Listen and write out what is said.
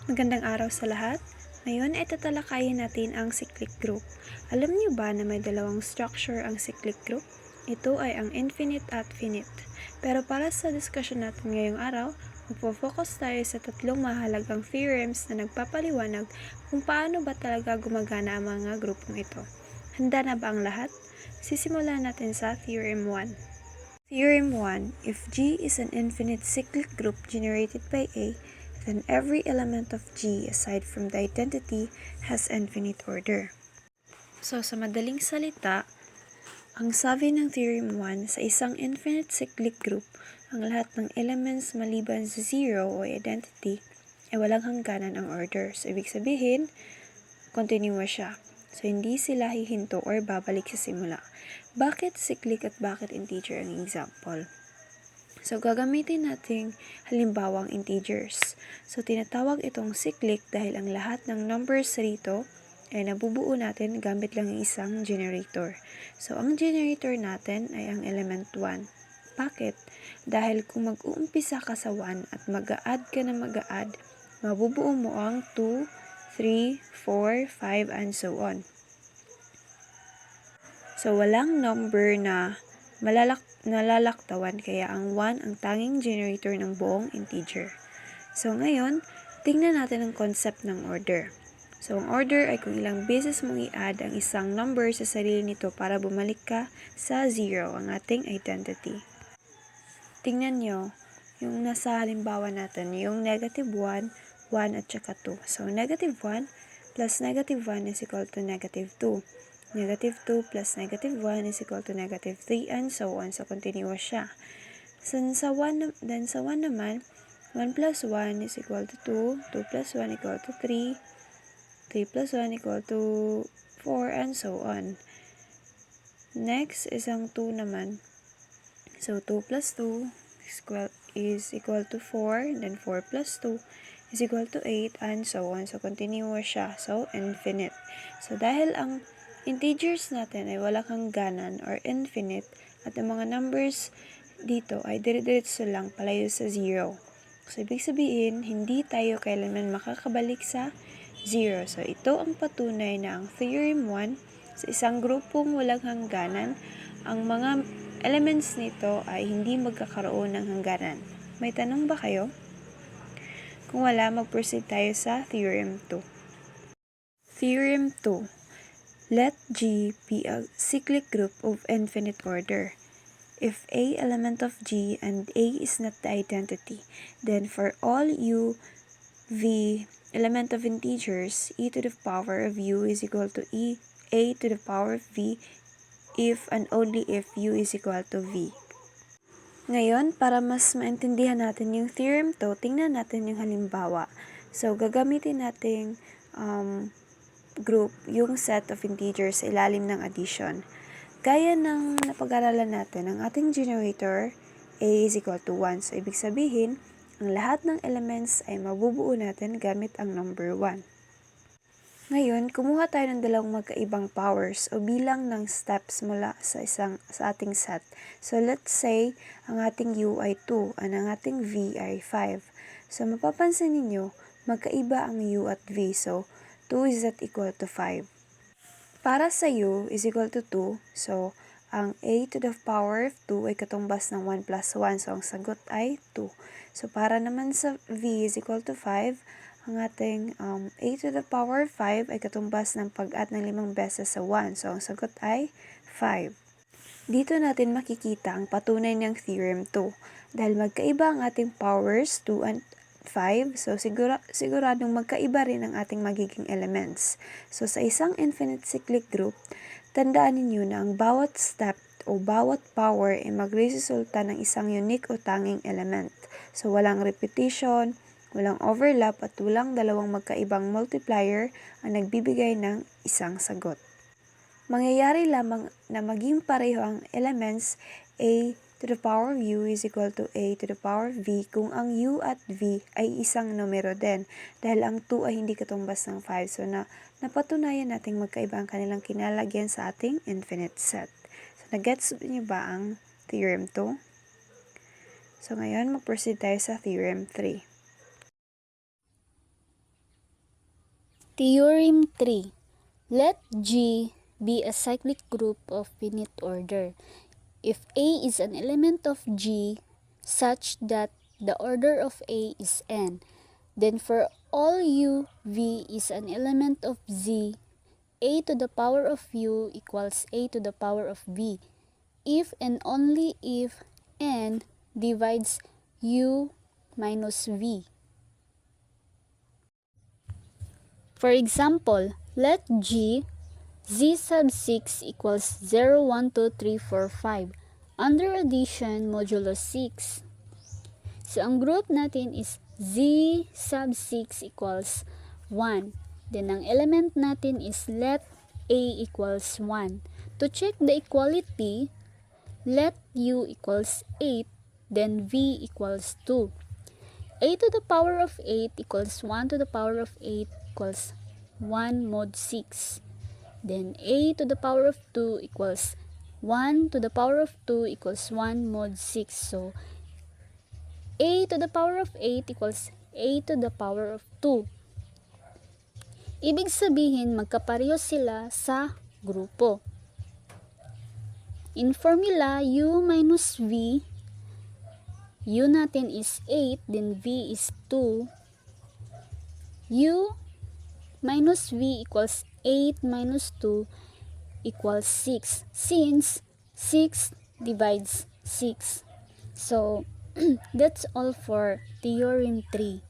Magandang araw sa lahat. Ngayon ay tatalakayin natin ang cyclic group. Alam niyo ba na may dalawang structure ang cyclic group? Ito ay ang infinite at finite. Pero para sa discussion natin ngayong araw, magpo-focus tayo sa tatlong mahalagang theorems na nagpapaliwanag kung paano ba talaga gumagana ang mga grupong ito. Handa na ba ang lahat? Sisimulan natin sa Theorem 1. Theorem 1. If G is an infinite cyclic group generated by A, then every element of G aside from the identity has infinite order. So sa madaling salita, ang sabi ng Theorem 1, sa isang infinite cyclic group, ang lahat ng elements maliban sa zero o identity ay walang hangganan ang order. So ibig sabihin, continuous siya. So hindi sila hihinto or babalik sa simula. Bakit cyclic at bakit integer ang example? So, gagamitin natin halimbawang integers. So, tinatawag itong cyclic dahil ang lahat ng numbers rito ay nabubuo natin gamit lang ang isang generator. So, ang generator natin ay ang element 1. Bakit? Dahil kung mag-uumpisa ka sa 1 at mag-a-add ka na mag-a-add, mabubuo mo ang 2, 3, 4, 5, and so on. So, walang number na nalalaktawan kaya ang 1 ang tanging generator ng buong integer. So ngayon, tingnan natin ang concept ng order. So ang order ay kung ilang beses mong i-add ang isang number sa sarili nito para bumalik ka sa 0, ang ating identity. Tingnan nyo, yung nasa halimbawa natin, yung negative 1, 1 at saka 2. So negative 1 plus negative 1 is equal to negative 2. Negative 2 plus negative 1 is equal to negative 3 and so on. So, continuous siya. Then sa 1 naman, 1 plus 1 is equal to 2, 2 plus 1 equal to 3, 3 plus 1 equal to 4, and so on. Next is ang 2 naman. So, 2 plus 2 is equal to 4, then 4 plus 2 is equal to 8, and so on. So, continuous siya. So, infinite. So, dahil ang integers natin ay walang hangganan or infinite at ang mga numbers dito ay dire-diretso lang palayo sa 0. So, ibig sabihin, hindi tayo kailanman makakabalik sa 0. So, ito ang patunay na ang Theorem 1, sa isang grupong walang hangganan, ang mga elements nito ay hindi magkakaroon ng hangganan. May tanong ba kayo? Kung wala, mag-proceed tayo sa Theorem 2. Theorem 2. Let G be a cyclic group of infinite order. If A element of G and A is not the identity, then for all U, V element of integers, e to the power of U is equal to A to the power of V if and only if U is equal to V. Ngayon, para mas maintindihan natin yung theorem to, tingnan natin yung halimbawa. So, gagamitin natin group yung set of integers sa ilalim ng addition. Gaya ng napag-aralan natin, ang ating generator A is equal to 1. So, ibig sabihin, ang lahat ng elements ay mabubuo natin gamit ang number 1. Ngayon, kumuha tayo ng dalawang magkaibang powers o bilang ng steps mula sa ating set. So, let's say, ang ating U ay 2 at ang ating V ay 5. So, mapapansin ninyo, magkaiba ang U at V. So, 2 is not equal to 5. Para sa U is equal to 2, so ang A to the power of 2 ay katumbas ng 1 plus 1, so ang sagot ay 2. So para naman sa V is equal to 5, ang ating A to the power of 5 ay katumbas ng pag-add ng 5 beses sa 1, so ang sagot ay 5. Dito natin makikita ang patunay ng Theorem 2. Dahil magkaiba ang ating powers, 2 and 5, so siguradong magkaiba rin ang ating magiging elements. So sa isang infinite cyclic group, tandaan ninyo na ang bawat step o bawat power ay magresulta ng isang unique o tanging element. So walang repetition, walang overlap at walang dalawang magkaibang multiplier ang nagbibigay ng isang sagot. Mangyayari lamang na maging pareho ang elements A to the power of U is equal to A to the power of V kung ang U at V ay isang numero din dahil ang 2 ay hindi katumbas ng 5. So napatunayan nating magkaiba ang kanilang kinalagyan sa ating infinite set. So nagets niyo ba ang Theorem 2? So ngayon mag-proceed tayo sa Theorem 3. Theorem 3. Let G be a cyclic group of finite order. If A is an element of G such that the order of A is n, then for all U, V is an element of Z, A to the power of U equals A to the power of V, if and only if n divides U minus V. For example, let G Z sub 6 equals 0, 1, 2, 3, 4, 5 under addition modulo 6. So, ang group natin is Z sub 6 equals 1. Then, ang element natin is let A equals 1. To check the equality, let U equals 8, then V equals 2. A to the power of 8 equals 1 to the power of 8 equals 1 mod 6. Then A to the power of 2 equals 1 to the power of 2 equals 1 mod 6. So, A to the power of 8 equals A to the power of 2. Ibig sabihin, magkapareho sila sa grupo. In formula, U minus V, U natin is 8, then V is 2. U minus V equals 8 minus 2 equals 6, since 6 divides 6. So, that's all for Theorem 3.